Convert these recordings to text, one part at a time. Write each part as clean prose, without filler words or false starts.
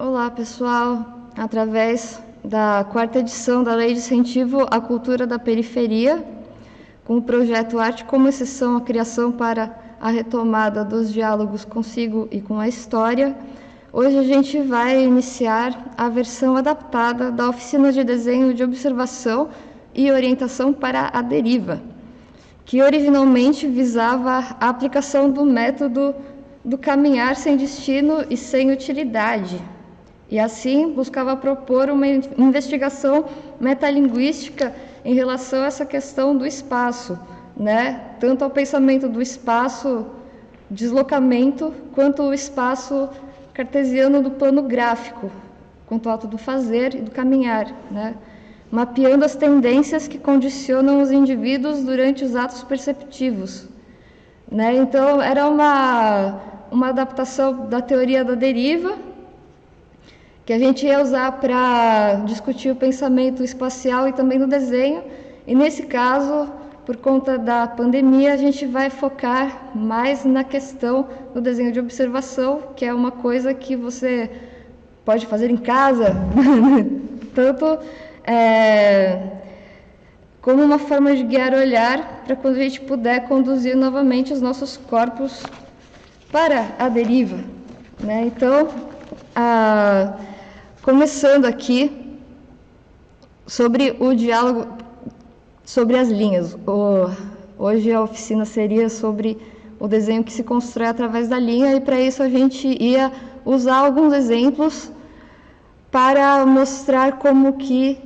Olá, pessoal. Através da quarta edição da Lei de Incentivo à Cultura da Periferia, com o projeto Arte como Exceção à Criação para a Retomada dos Diálogos consigo e com a História, hoje a gente vai iniciar a versão adaptada da Oficina de Desenho de Observação e Orientação para a Deriva, que originalmente visava a aplicação do método do caminhar sem destino e sem utilidade, e assim buscava propor uma investigação metalinguística em relação a essa questão do espaço, né? Tanto ao pensamento do espaço deslocamento, quanto o espaço cartesiano do plano gráfico, quanto ao ato do fazer e do caminhar, né? Mapeando as tendências que condicionam os indivíduos durante os atos perceptivos, né? Então, era uma adaptação da teoria da deriva, que a gente ia usar para discutir o pensamento espacial e também do desenho. E nesse caso, por conta da pandemia, a gente vai focar mais na questão do desenho de observação, que é uma coisa que você pode fazer em casa, tanto como uma forma de guiar o olhar para quando a gente puder conduzir novamente os nossos corpos para a deriva, né? Então, começando aqui sobre o diálogo, sobre as linhas. Hoje a oficina seria sobre o desenho que se constrói através da linha, e para isso a gente ia usar alguns exemplos para mostrar como que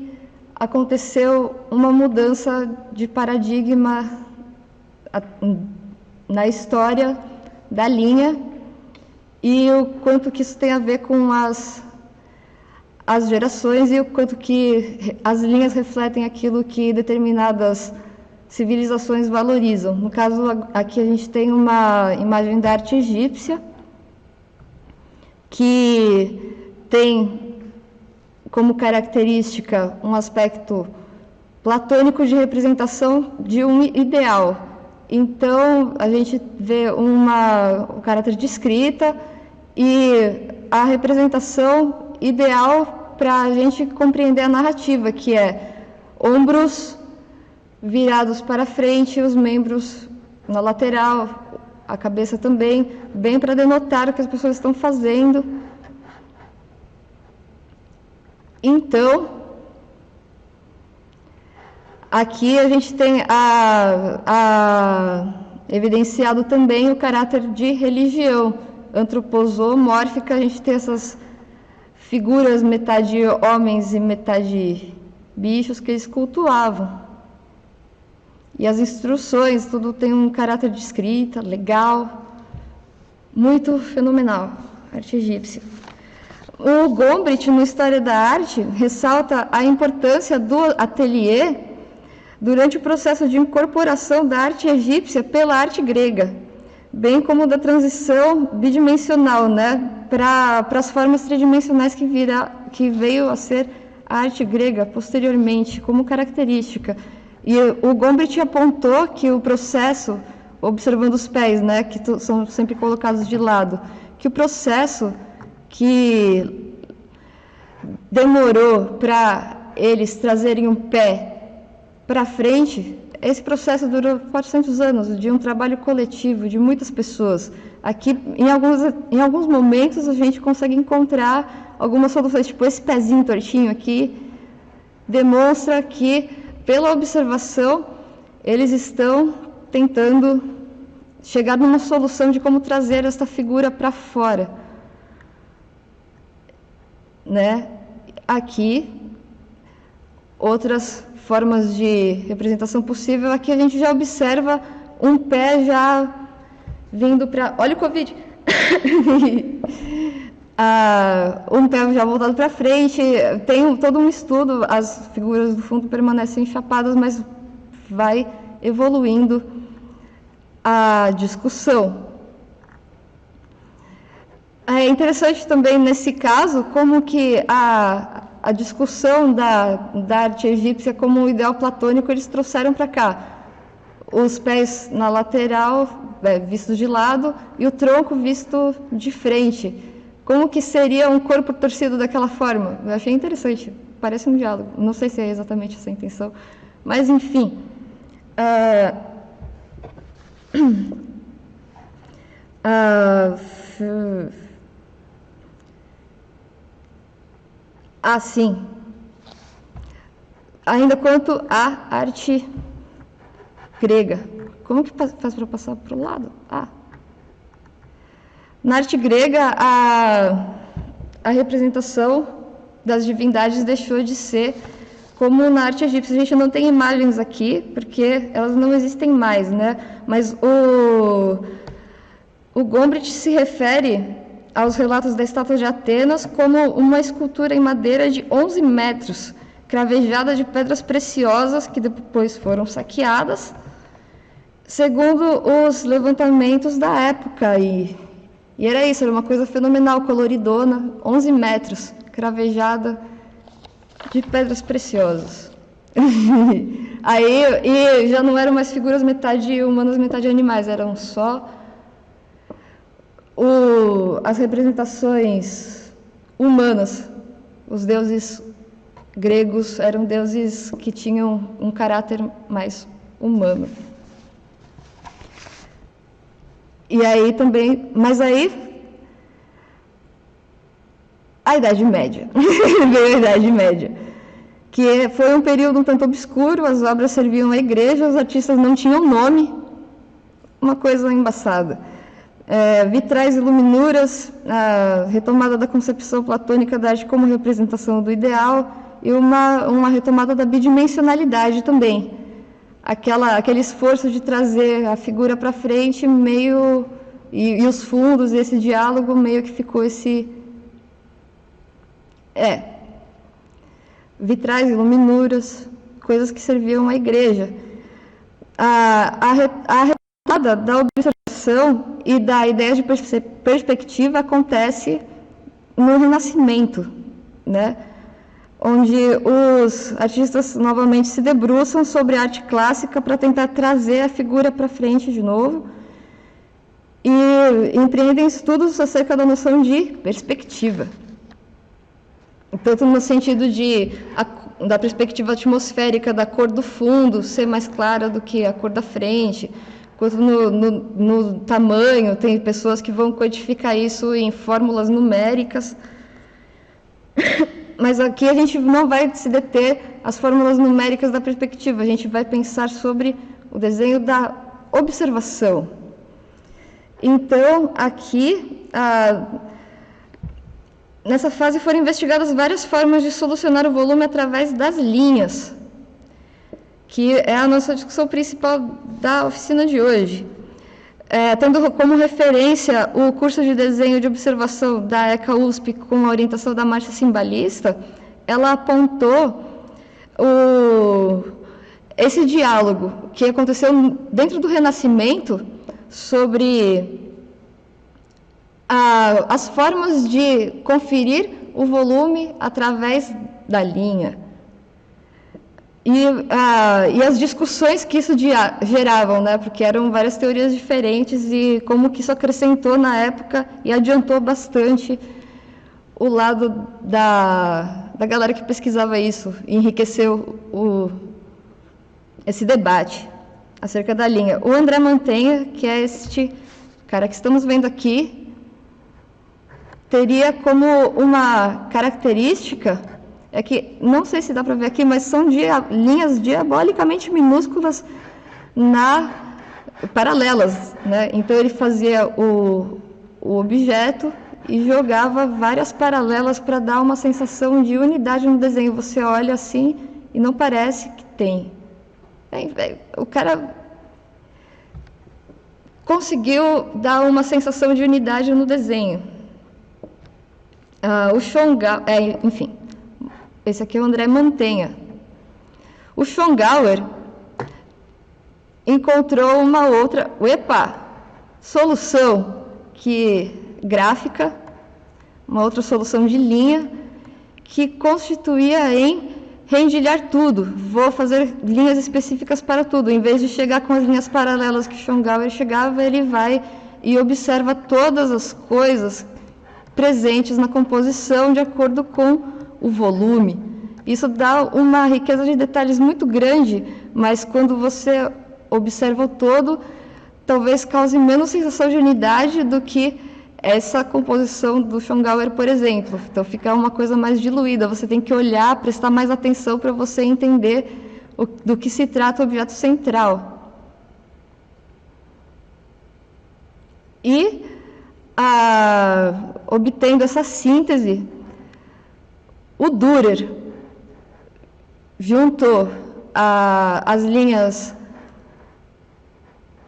aconteceu uma mudança de paradigma na história da linha e o quanto que isso tem a ver com as gerações e o quanto que as linhas refletem aquilo que determinadas civilizações valorizam. No caso, aqui a gente tem uma imagem da arte egípcia, que tem como característica um aspecto platônico de representação de um ideal. Então, a gente vê o caráter de escrita e a representação ideal para a gente compreender a narrativa, que é ombros virados para frente, os membros na lateral, a cabeça também, bem para denotar o que as pessoas estão fazendo. Então, aqui a gente tem evidenciado também o caráter de religião antroposomórfica. A gente tem essas figuras metade homens e metade bichos que eles cultuavam. E as instruções, tudo tem um caráter de escrita, legal, muito fenomenal, arte egípcia. O Gombrich, no História da Arte, ressalta a importância do ateliê durante o processo de incorporação da arte egípcia pela arte grega, bem como da transição bidimensional, né, para as formas tridimensionais que veio a ser a arte grega posteriormente, como característica. E o Gombrich apontou que o processo, observando os pés, né, que são sempre colocados de lado, que o processo que demorou para eles trazerem um pé para frente, esse processo durou 400 anos, de um trabalho coletivo, de muitas pessoas. Aqui, em alguns momentos, a gente consegue encontrar algumas soluções, tipo esse pezinho tortinho aqui, demonstra que, pela observação, eles estão tentando chegar numa solução de como trazer esta figura para fora, né? Aqui, outras formas de representação possível, aqui a gente já observa um pé já vindo para... Olha o Covid! Um pé já voltado para frente, tem todo um estudo, as figuras do fundo permanecem chapadas, mas vai evoluindo a discussão. É interessante também, nesse caso, como que a discussão da arte egípcia como um ideal platônico, eles trouxeram para cá. Os pés na lateral, vistos de lado, e o tronco visto de frente, como que seria um corpo torcido daquela forma. Eu achei interessante, parece um diálogo. Não sei se é exatamente essa a intenção, mas enfim. Sim. Ainda quanto à arte grega. Como que faz para passar para o lado? Na arte grega, a representação das divindades deixou de ser como na arte egípcia. A gente não tem imagens aqui, porque elas não existem mais, né? Mas o Gombrich se refere aos relatos da estátua de Atenas como uma escultura em madeira de 11 metros, cravejada de pedras preciosas que depois foram saqueadas, segundo os levantamentos da época. E era isso, era uma coisa fenomenal, coloridona, 11 metros, cravejada de pedras preciosas. E já não eram mais figuras metade humanas, metade animais, eram só as representações humanas. Os deuses gregos eram deuses que tinham um caráter mais humano. E aí também, mas aí a Idade Média, veio a Idade Média, que foi um período um tanto obscuro, as obras serviam à igreja, os artistas não tinham nome, uma coisa embaçada. Vitrais e iluminuras, a retomada da concepção platônica da arte como representação do ideal e uma retomada da bidimensionalidade também. Aquele esforço de trazer a figura para frente, meio e os fundos, esse diálogo, meio que ficou esse... Vitrais, iluminuras, coisas que serviam à igreja. A retomada da observação e da ideia de perspectiva acontece no Renascimento, né? Onde os artistas novamente se debruçam sobre a arte clássica para tentar trazer a figura para frente de novo e empreendem estudos acerca da noção de perspectiva. Tanto no sentido da perspectiva atmosférica, da cor do fundo ser mais clara do que a cor da frente, quanto no tamanho, tem pessoas que vão codificar isso em fórmulas numéricas. Mas aqui a gente não vai se deter às fórmulas numéricas da perspectiva, a gente vai pensar sobre o desenho da observação. Então, aqui, nessa fase foram investigadas várias formas de solucionar o volume através das linhas, que é a nossa discussão principal da oficina de hoje. Tendo como referência o curso de desenho de observação da ECA USP com a orientação da Márcia Cimbalista, ela apontou esse diálogo que aconteceu dentro do Renascimento sobre as formas de conferir o volume através da linha. E as discussões que isso geravam, né? Porque eram várias teorias diferentes e como que isso acrescentou na época e adiantou bastante o lado da galera que pesquisava isso, e enriqueceu esse debate acerca da linha. O André Mantenha, que é este cara que estamos vendo aqui, teria como uma característica, que não sei se dá para ver aqui, mas são linhas diabolicamente minúsculas paralelas, né? Então ele fazia o objeto e jogava várias paralelas para dar uma sensação de unidade no desenho. Você olha assim e não parece que tem. O cara conseguiu dar uma sensação de unidade no desenho. O Schongauer, enfim, esse aqui é o André Mantenha. O Schongauer encontrou uma outra solução gráfica, uma outra solução de linha, que constituía em rendilhar tudo. Vou fazer linhas específicas para tudo. Em vez de chegar com as linhas paralelas que Schongauer chegava, ele vai e observa todas as coisas presentes na composição de acordo com o volume. Isso dá uma riqueza de detalhes muito grande, mas quando você observa o todo, talvez cause menos sensação de unidade do que essa composição do Schongauer, por exemplo. Então fica uma coisa mais diluída, você tem que olhar, prestar mais atenção para você entender do que se trata o objeto central. E, obtendo essa síntese, o Dürer juntou as linhas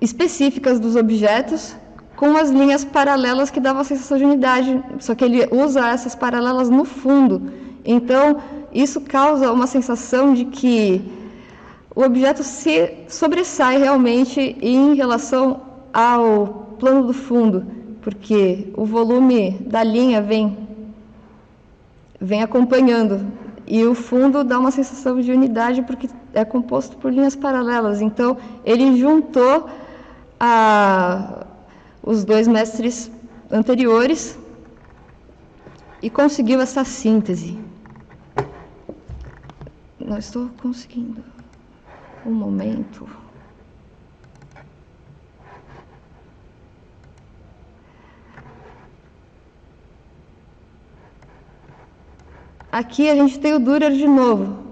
específicas dos objetos com as linhas paralelas que davam a sensação de unidade, só que ele usa essas paralelas no fundo. Então, isso causa uma sensação de que o objeto se sobressai realmente em relação ao plano do fundo, porque o volume da linha vem acompanhando, e o fundo dá uma sensação de unidade porque é composto por linhas paralelas. Então, ele juntou os dois mestres anteriores e conseguiu essa síntese. Não estou conseguindo. Um momento. Aqui a gente tem o Dürer de novo.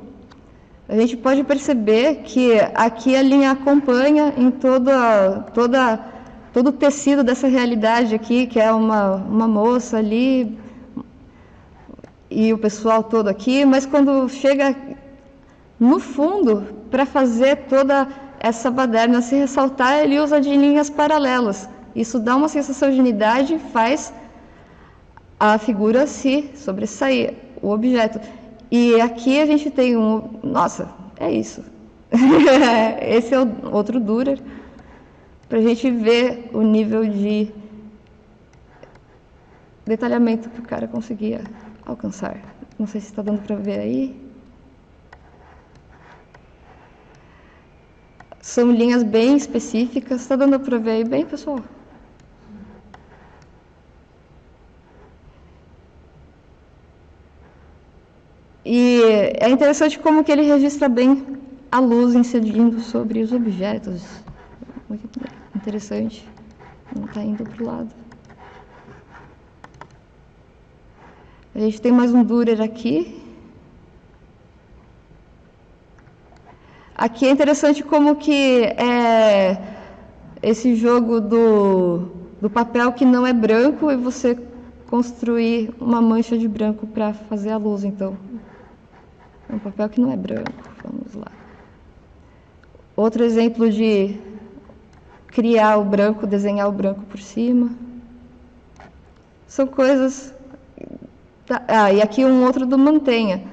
A gente pode perceber que aqui a linha acompanha em todo o tecido dessa realidade aqui, que é uma moça ali e o pessoal todo aqui, mas quando chega no fundo, para fazer toda essa baderna se ressaltar, ele usa de linhas paralelas. Isso dá uma sensação de unidade, faz a figura se sobressair, o objeto. E aqui a gente tem Nossa, é isso. Esse é o outro Dürer, para a gente ver o nível de detalhamento que o cara conseguia alcançar. Não sei se está dando para ver aí. São linhas bem específicas. Está dando para ver aí bem, pessoal? E é interessante como que ele registra bem a luz incidindo sobre os objetos. Muito interessante. Não está indo para o lado. A gente tem mais um Dürer aqui. Aqui é interessante como que é esse jogo do papel que não é branco e você construir uma mancha de branco para fazer a luz. Então, é um papel que não é branco. Vamos lá. Outro exemplo de criar o branco, desenhar o branco por cima. São coisas... e aqui um outro do Mantenha.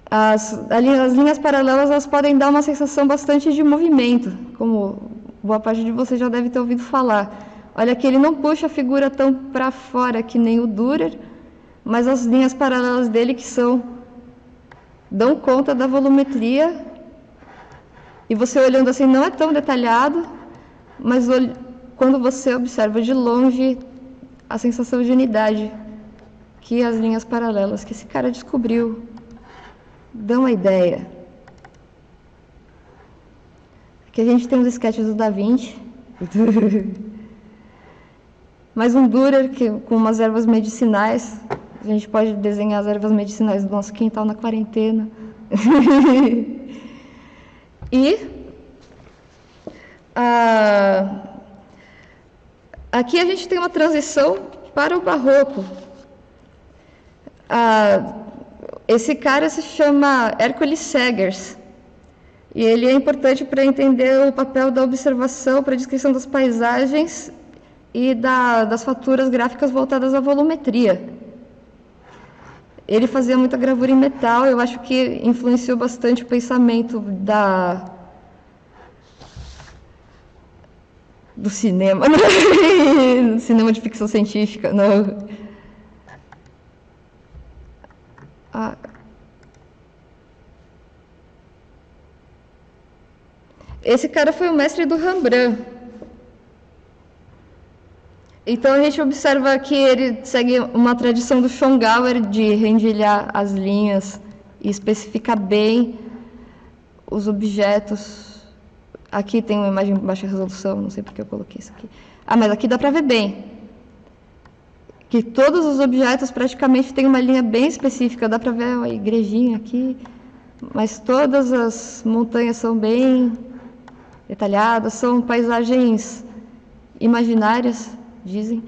As linhas paralelas elas podem dar uma sensação bastante de movimento, como boa parte de vocês já deve ter ouvido falar. Olha que ele não puxa a figura tão para fora que nem o Dürer, mas as linhas paralelas dele dão conta da volumetria. E você olhando assim não é tão detalhado, mas quando você observa de longe, a sensação de unidade que as linhas paralelas que esse cara descobriu dão uma ideia. Aqui a gente tem os sketches do Da Vinci. Mais um Dürer com umas ervas medicinais. A gente pode desenhar as ervas medicinais do nosso quintal na quarentena. E aqui a gente tem uma transição para o barroco. Esse cara se chama Hercules Segers e ele é importante para entender o papel da observação para a descrição das paisagens e das faturas gráficas voltadas à volumetria. Ele fazia muita gravura em metal, eu acho que influenciou bastante o pensamento do cinema, do cinema de ficção científica, não. Esse cara foi o mestre do Rembrandt. Então a gente observa que ele segue uma tradição do Schongauer de rendilhar as linhas e especificar bem os objetos. Aqui tem uma imagem em baixa resolução, não sei porque eu coloquei isso aqui. Mas aqui dá para ver bem que todos os objetos praticamente têm uma linha bem específica. Dá para ver a igrejinha aqui, mas todas as montanhas são bem detalhadas, são paisagens imaginárias, dizem.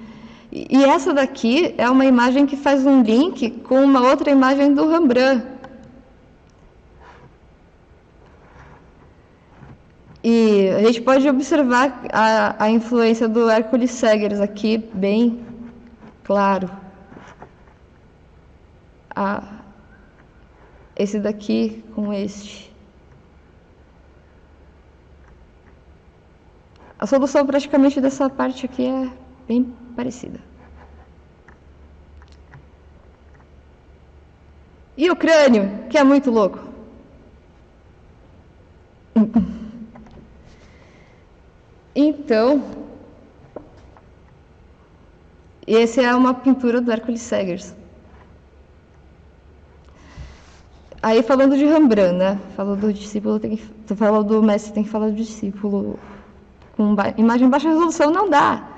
E essa daqui é uma imagem que faz um link com uma outra imagem do Rembrandt. E a gente pode observar a influência do Hercules Segers aqui, bem claro. Esse daqui com este. A solução praticamente dessa parte aqui é bem parecida. E o crânio, que é muito louco. Então, essa é uma pintura do Hercules Segers. Aí falando de Rembrandt, né? Falou do discípulo, falou do mestre, tem que falar do discípulo. Com imagem em baixa resolução não dá.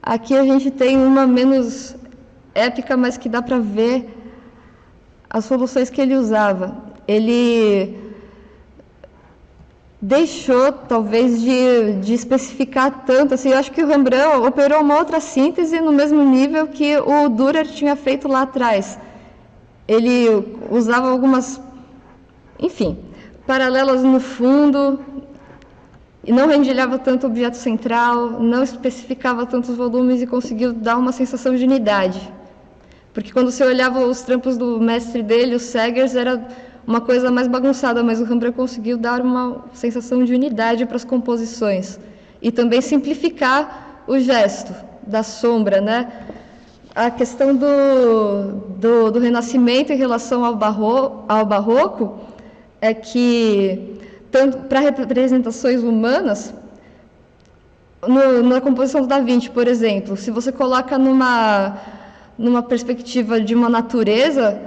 Aqui a gente tem uma menos épica, mas que dá para ver as soluções que ele usava. Ele deixou, talvez, de especificar tanto. Assim, eu acho que o Rembrandt operou uma outra síntese no mesmo nível que o Dürer tinha feito lá atrás. Ele usava algumas, enfim, paralelas no fundo, e não rendilhava tanto o objeto central, não especificava tantos volumes e conseguiu dar uma sensação de unidade. Porque quando você olhava os trampos do mestre dele, o Segers, era uma coisa mais bagunçada, mas o Rembrandt conseguiu dar uma sensação de unidade para as composições. E também simplificar o gesto da sombra, né? A questão do Renascimento em relação ao Barroco é que, tanto para representações humanas, na composição do Da Vinci, por exemplo, se você coloca numa perspectiva de uma natureza,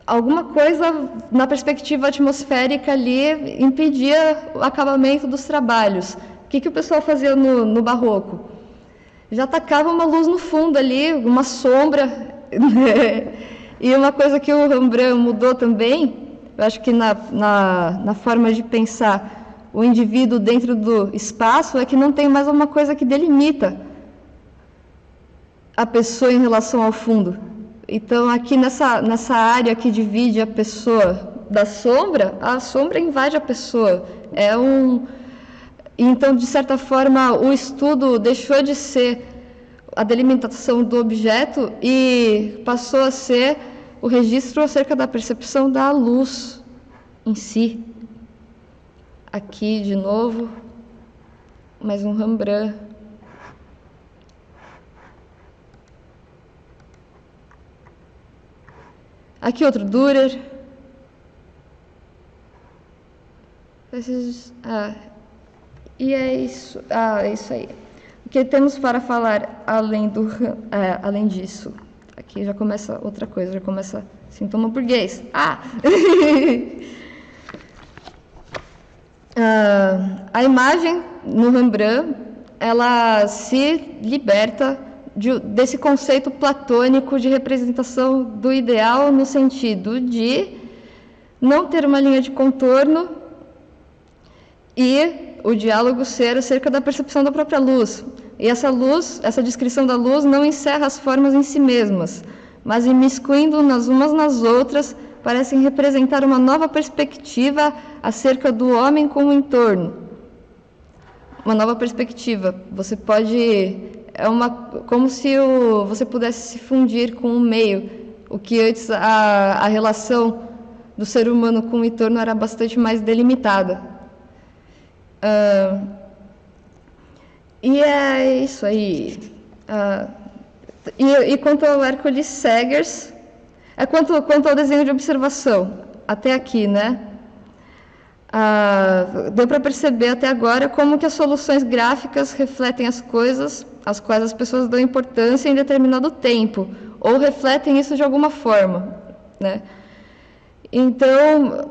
alguma coisa na perspectiva atmosférica ali impedia o acabamento dos trabalhos. O que o pessoal fazia no Barroco? Já tacava uma luz no fundo ali, uma sombra. E uma coisa que o Rembrandt mudou também, eu acho que na forma de pensar o indivíduo dentro do espaço, é que não tem mais uma coisa que delimita a pessoa em relação ao fundo. Então, aqui nessa área que divide a pessoa da sombra, a sombra invade a pessoa. Então, de certa forma, o estudo deixou de ser a delimitação do objeto e passou a ser o registro acerca da percepção da luz em si. Aqui, de novo, mais um Rembrandt. Aqui outro Dürer. E é isso. É isso aí. O que temos para falar além disso? Aqui já começa outra coisa, já começa sintoma burguês. A imagem no Rembrandt, ela se liberta desse conceito platônico de representação do ideal no sentido de não ter uma linha de contorno e o diálogo ser acerca da percepção da própria luz. E essa luz, essa descrição da luz não encerra as formas em si mesmas, mas imiscuindo umas nas outras, parecem representar uma nova perspectiva acerca do homem com o entorno. Uma nova perspectiva. Você pode... como se você pudesse se fundir com o meio, o que antes a relação do ser humano com o entorno era bastante mais delimitada. E é isso aí. E quanto ao Hercules Segers, quanto ao desenho de observação, até aqui, né? Deu para perceber até agora como que as soluções gráficas refletem as coisas às quais as pessoas dão importância em determinado tempo, ou refletem isso de alguma forma, né? Então,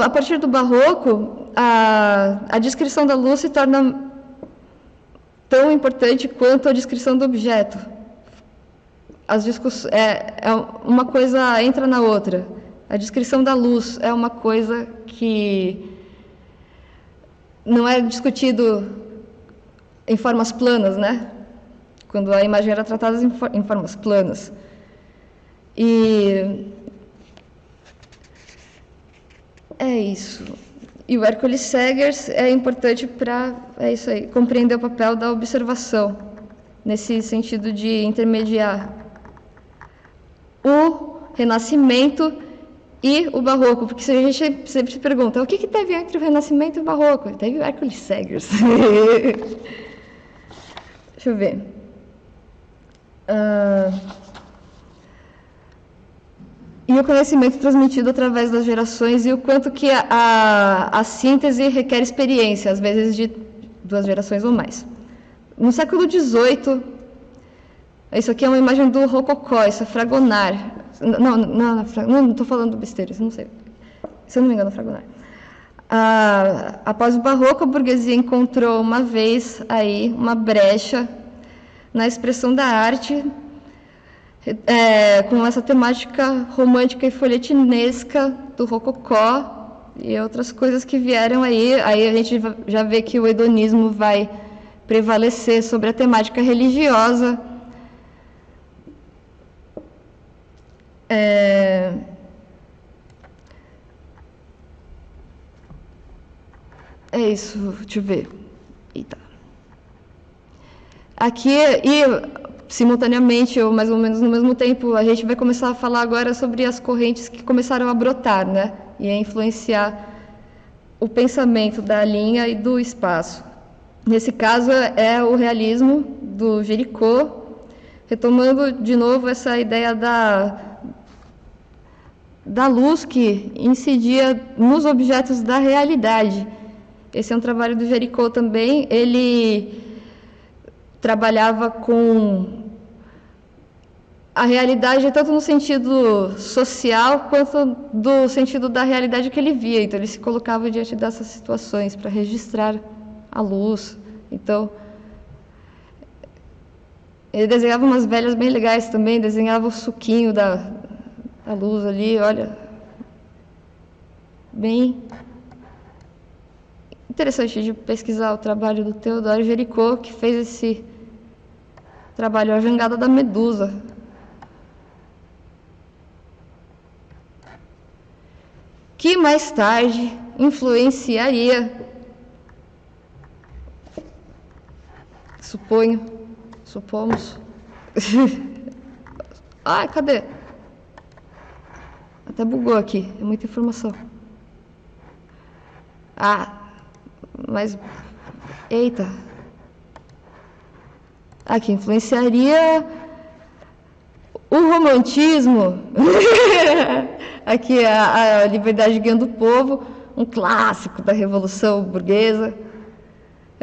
a partir do Barroco, a descrição da luz se torna tão importante quanto a descrição do objeto. Uma coisa entra na outra. A descrição da luz é uma coisa que não é discutido em formas planas, né? Quando a imagem era tratada em formas planas. E é isso. E o Hercules Segers é importante para compreender o papel da observação, nesse sentido de intermediar o Renascimento e o Barroco, porque a gente sempre se pergunta, o que teve entre o Renascimento e o Barroco? Teve o Hercules Segers. Deixa eu ver. E o conhecimento transmitido através das gerações e o quanto que a síntese requer experiência, às vezes de 2 gerações ou mais. No século XVIII, isso aqui é uma imagem do Rococó, isso é Fragonard. Não estou falando besteira, isso não sei. Se eu não me engano, é Fragonard. Após o Barroco, a burguesia encontrou uma vez aí uma brecha na expressão da arte, com essa temática romântica e folhetinesca do Rococó e outras coisas que vieram aí. Aí a gente já vê que o hedonismo vai prevalecer sobre a temática religiosa. É isso, deixa eu ver. Eita. Aqui, simultaneamente, ou mais ou menos no mesmo tempo, a gente vai começar a falar agora sobre as correntes que começaram a brotar, né? E a influenciar o pensamento da linha e do espaço. Nesse caso, é o realismo do Géricault, retomando de novo essa ideia da luz que incidia nos objetos da realidade. Esse é um trabalho do Géricault também. Ele trabalhava com a realidade tanto no sentido social quanto do sentido da realidade que ele via. Então, ele se colocava diante dessas situações para registrar a luz. Então, ele desenhava umas velhas bem legais também, desenhava o suquinho da luz ali, olha, bem interessante de pesquisar o trabalho do Theodore Géricault, que fez esse trabalho, A Jangada da Medusa. Que mais tarde influenciaria, supomos. Cadê? Até bugou aqui, é muita informação. Mas, eita. Que influenciaria o romantismo. Aqui a liberdade guiando o povo, um clássico da Revolução Burguesa,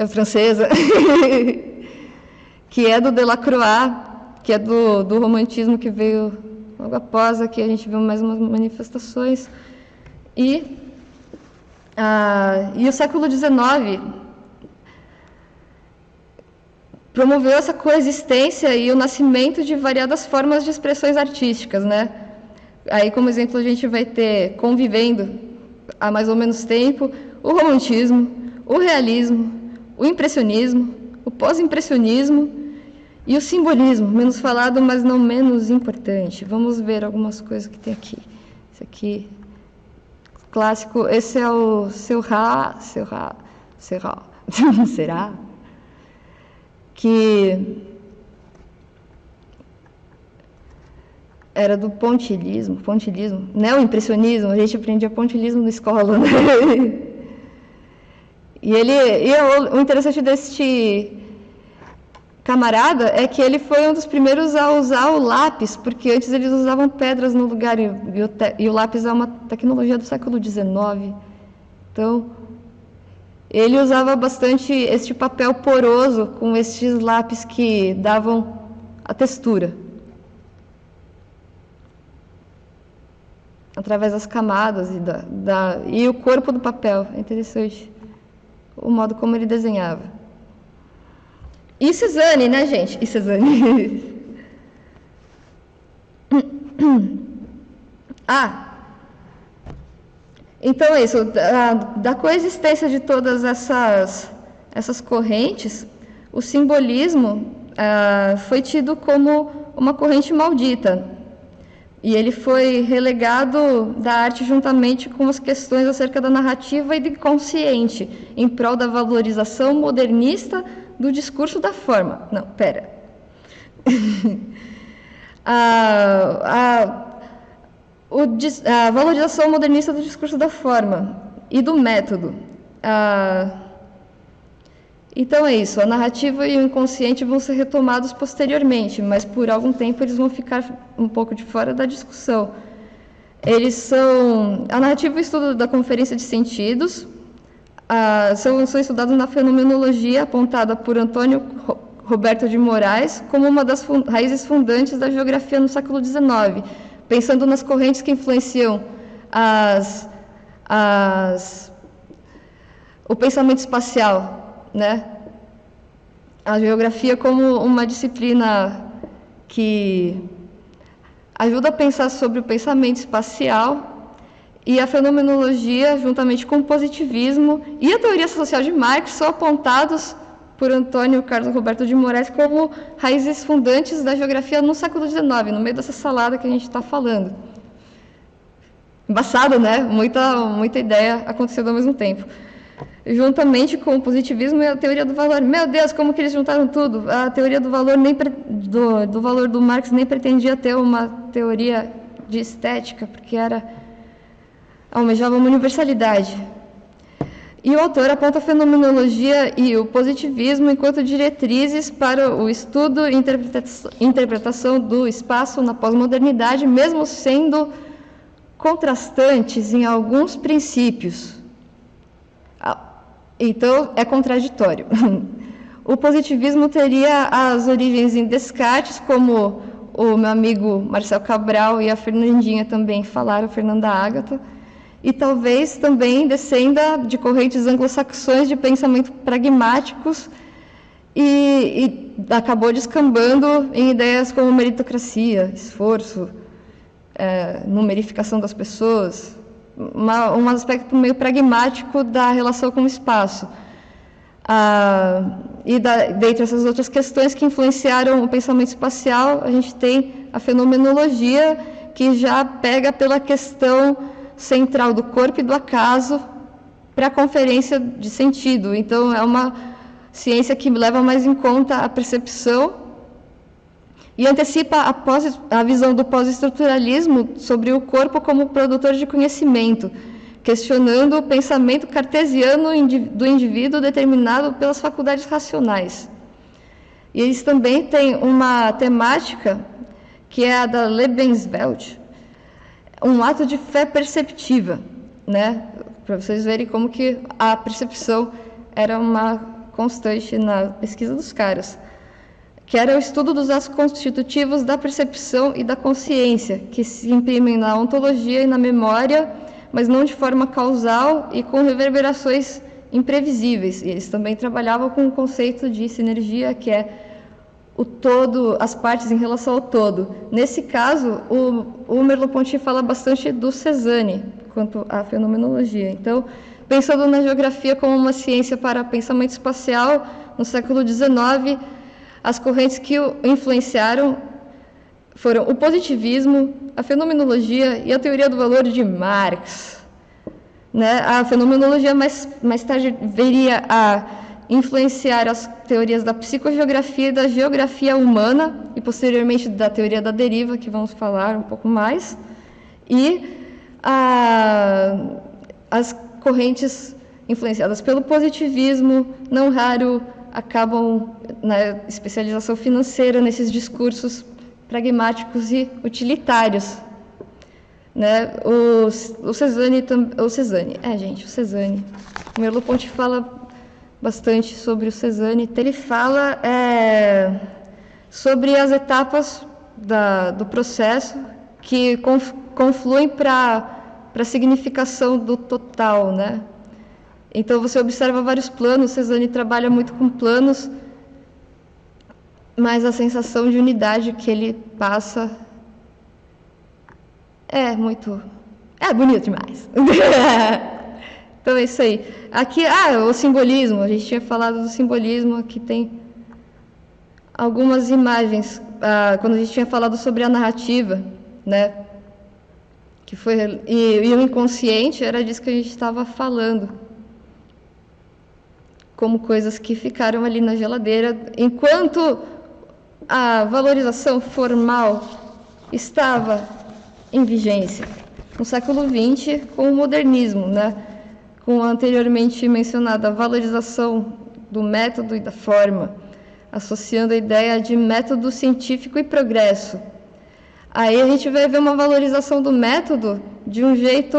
francesa, que é do Delacroix, que é do romantismo que veio logo após. Aqui a gente viu mais umas manifestações. E o século XIX promoveu essa coexistência e o nascimento de variadas formas de expressões artísticas, né? Aí, como exemplo, a gente vai ter, convivendo há mais ou menos tempo, o romantismo, o realismo, o impressionismo, o pós-impressionismo e o simbolismo, menos falado, mas não menos importante. Vamos ver algumas coisas que tem aqui. Esse aqui, clássico, esse é o Seurat, será? Que era do pontilhismo, neoimpressionismo, a gente aprendia pontilhismo na escola, né? E o interessante deste camarada é que ele foi um dos primeiros a usar o lápis, porque antes eles usavam pedras no lugar, e o lápis é uma tecnologia do século XIX. Então, ele usava bastante este papel poroso com estes lápis que davam a textura. Através das camadas e o corpo do papel. É interessante o modo como ele desenhava. E Cézanne, né, gente? E Cézanne. Então é isso. Da coexistência de todas essas correntes, o simbolismo foi tido como uma corrente maldita. E ele foi relegado da arte juntamente com as questões acerca da narrativa e do inconsciente, em prol da valorização modernista do discurso da forma. Não, pera. A valorização modernista do discurso da forma e do método. Então é isso, a narrativa e o inconsciente vão ser retomados posteriormente, mas por algum tempo eles vão ficar um pouco de fora da discussão. A narrativa e o estudo da conferência de sentidos são estudados na fenomenologia apontada por Antônio Roberto de Moraes como uma das raízes fundantes da geografia no século XIX, pensando nas correntes que influenciam o pensamento espacial, né? A geografia como uma disciplina que ajuda a pensar sobre o pensamento espacial, e a fenomenologia, juntamente com o positivismo e a teoria social de Marx, são apontados por Antônio Carlos Roberto de Moraes como raízes fundantes da geografia no século XIX, no meio dessa salada que a gente está falando. Embaçado, né? Muita ideia acontecendo ao mesmo tempo. Juntamente com o positivismo e a teoria do valor. Meu Deus, como que eles juntaram tudo? A teoria do valor do valor do Marx nem pretendia ter uma teoria de estética, porque almejava uma universalidade. E o autor aponta a fenomenologia e o positivismo enquanto diretrizes para o estudo e interpretação do espaço na pós-modernidade, mesmo sendo contrastantes em alguns princípios. Então, é contraditório. O positivismo teria as origens em Descartes, como o meu amigo Marcel Cabral e a Fernandinha também falaram, Fernanda Ágata, e talvez também descenda de correntes anglo-saxões de pensamento pragmáticos e acabou descambando em ideias como meritocracia, esforço, numerificação das pessoas, um aspecto meio pragmático da relação com o espaço. Dentre essas outras questões que influenciaram o pensamento espacial, a gente tem a fenomenologia, que já pega pela questão central do corpo e do acaso para a conferência de sentido. Então, é uma ciência que leva mais em conta a percepção e antecipa a visão do pós-estruturalismo sobre o corpo como produtor de conhecimento, questionando o pensamento cartesiano do indivíduo determinado pelas faculdades racionais. E eles também têm uma temática que é a da Lebenswelt, um ato de fé perceptiva, né? Para vocês verem como que a percepção era uma constante na pesquisa dos caras, que era o estudo dos atos constitutivos da percepção e da consciência, que se imprimem na ontologia e na memória, mas não de forma causal e com reverberações imprevisíveis. E eles também trabalhavam com o conceito de sinergia, que é o todo, as partes em relação ao todo. Nesse caso, o Merleau-Ponty fala bastante do Cézanne, quanto à fenomenologia. Então, pensando na geografia como uma ciência para pensamento espacial, no século XIX, as correntes que o influenciaram foram o positivismo, a fenomenologia e a teoria do valor de Marx. Né? A fenomenologia mais tarde viria a influenciar as teorias da psicogeografia e da geografia humana, e posteriormente da teoria da deriva, que vamos falar um pouco mais, e as correntes influenciadas pelo positivismo, não raro acabam na especialização financeira nesses discursos pragmáticos e utilitários, né? O Cezanne, o Merleau-Ponty fala bastante sobre o Cezanne. Ele fala sobre as etapas do processo que confluem para a significação do total, né? Então, você observa vários planos. Cezanne trabalha muito com planos, mas a sensação de unidade que ele passa é bonito demais. Então, é isso aí. Aqui, o simbolismo. A gente tinha falado do simbolismo. Aqui tem algumas imagens. Quando a gente tinha falado sobre a narrativa, né? E o inconsciente, era disso que a gente estava falando. Como coisas que ficaram ali na geladeira, enquanto a valorização formal estava em vigência. No século XX, com o modernismo, né? Com a anteriormente mencionada valorização do método e da forma, associando a ideia de método científico e progresso. Aí a gente vai ver uma valorização do método de um jeito...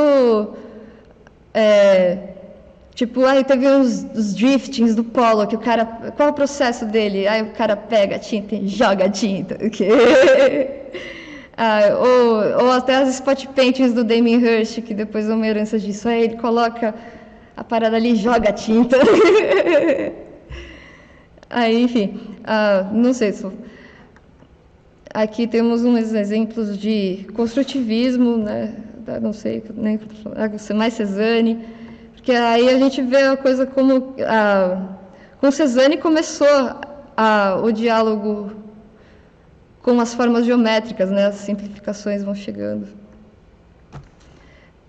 aí teve os driftings do polo, que o cara... Qual é o processo dele? Aí o cara pega a tinta e joga a tinta. Ou até as spot paintings do Damien Hirst, que depois é uma herança disso. Aí ele coloca a parada ali e joga a tinta. Aí, enfim, não sei se... Aqui temos uns exemplos de construtivismo, né? Não sei, nem mais Cezanne, porque aí a gente vê a coisa como... com Cezanne começou o diálogo com as formas geométricas, né? As simplificações vão chegando.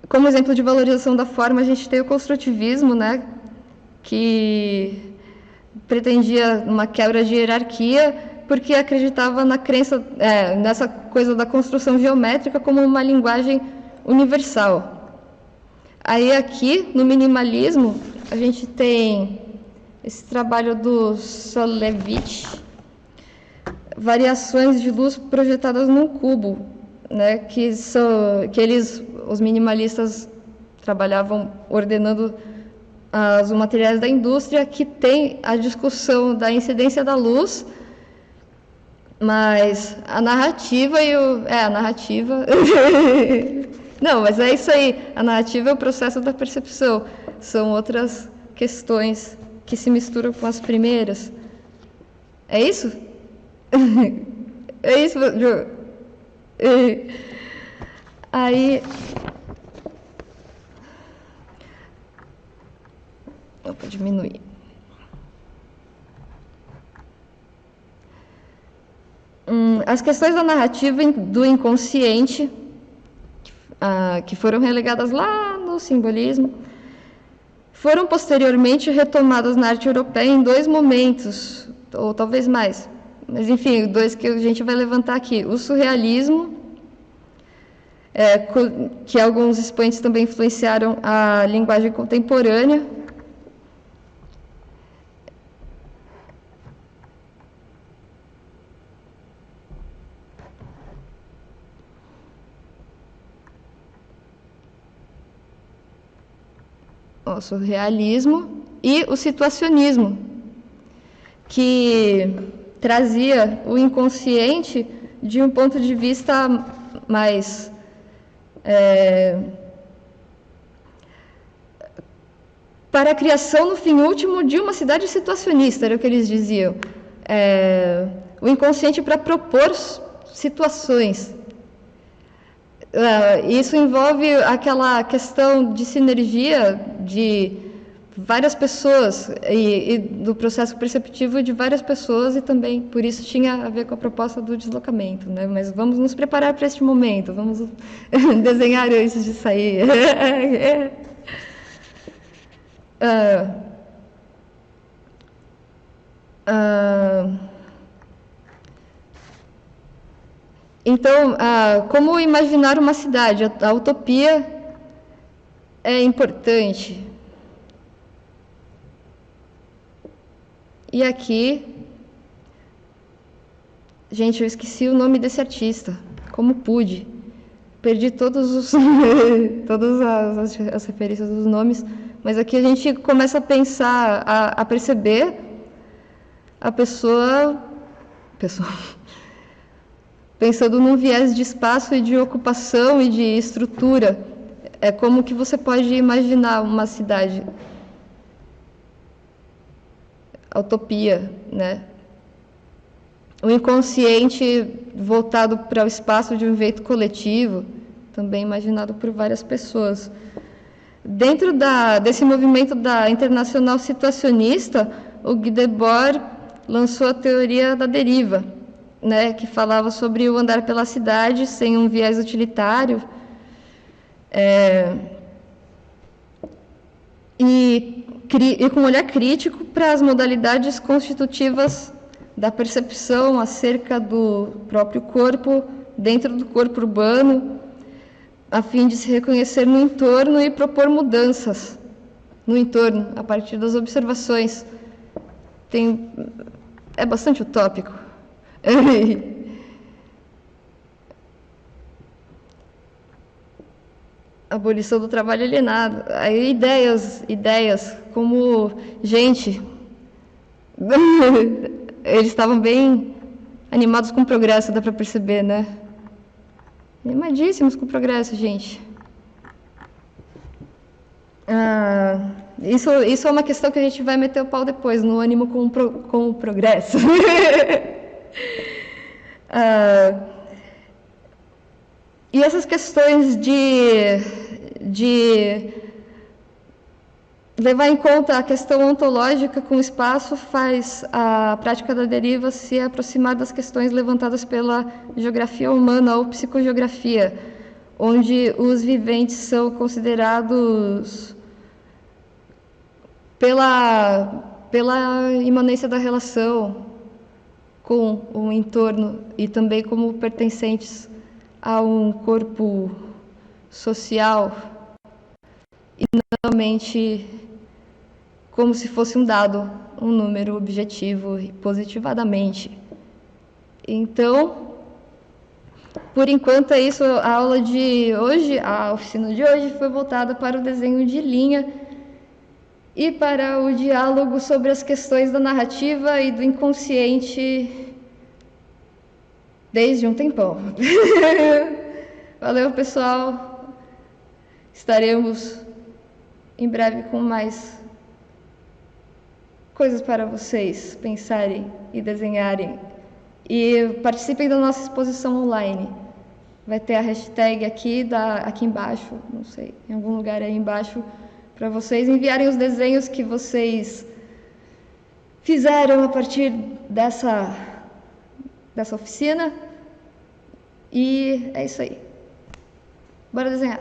Como exemplo de valorização da forma, a gente tem o construtivismo, né? Que pretendia uma quebra de hierarquia, porque acreditava na crença, nessa coisa da construção geométrica como uma linguagem universal. Aí aqui, no minimalismo, a gente tem esse trabalho do Solevich, variações de luz projetadas num cubo, né, que os minimalistas trabalhavam ordenando os materiais da indústria, que tem a discussão da incidência da luz, mas a narrativa a narrativa... Não, mas é isso aí. A narrativa é o processo da percepção. São outras questões que se misturam com as primeiras. É isso? É isso, Ju? Aí... Opa, diminuir. As questões da narrativa do inconsciente, que foram relegadas lá no simbolismo, foram posteriormente retomadas na arte europeia em dois momentos, ou talvez mais. Mas, enfim, dois que a gente vai levantar aqui. O surrealismo, que alguns expoentes também influenciaram a linguagem contemporânea. O surrealismo e o situacionismo, que trazia o inconsciente de um ponto de vista mais para a criação, no fim último, de uma cidade situacionista, era o que eles diziam. O inconsciente para propor situações. Isso envolve aquela questão de sinergia de várias pessoas e do processo perceptivo de várias pessoas, e também por isso tinha a ver com a proposta do deslocamento, né? Mas vamos nos preparar para este momento, vamos desenhar antes de sair. Então, como imaginar uma cidade? A utopia é importante. E aqui, gente, eu esqueci o nome desse artista. Como pude? Perdi todos os todas as referências dos nomes, mas aqui a gente começa a pensar, a perceber a pessoa pensando num viés de espaço e de ocupação e de estrutura. É como que você pode imaginar uma cidade. A utopia, né? O inconsciente voltado para o espaço de um jeito coletivo, também imaginado por várias pessoas. Dentro desse movimento da internacional situacionista, o Guy Debord lançou a teoria da deriva, né, que falava sobre o andar pela cidade sem um viés utilitário, e com um olhar crítico para as modalidades constitutivas da percepção acerca do próprio corpo, dentro do corpo urbano, a fim de se reconhecer no entorno e propor mudanças no entorno, a partir das observações. É bastante utópico. Abolição do trabalho alienado. Aí ideias como, gente, eles estavam bem animados com o progresso, dá para perceber, né? Animadíssimos com o progresso, gente. Isso é uma questão que a gente vai meter o pau depois, no ânimo com o progresso. E essas questões de levar em conta a questão ontológica com o espaço faz a prática da deriva se aproximar das questões levantadas pela geografia humana ou psicogeografia, onde os viventes são considerados pela imanência da relação com o entorno e também como pertencentes a um corpo social e não somente como se fosse um dado, um número objetivo e positivadamente. Então, por enquanto é isso. A aula de hoje, a oficina de hoje foi voltada para o desenho de linha e para o diálogo sobre as questões da narrativa e do inconsciente desde um tempão. Valeu, pessoal. Estaremos em breve com mais coisas para vocês pensarem e desenharem. E participem da nossa exposição online. Vai ter a hashtag aqui embaixo, não sei, em algum lugar aí embaixo, para vocês enviarem os desenhos que vocês fizeram a partir dessa oficina. E é isso aí. Bora desenhar.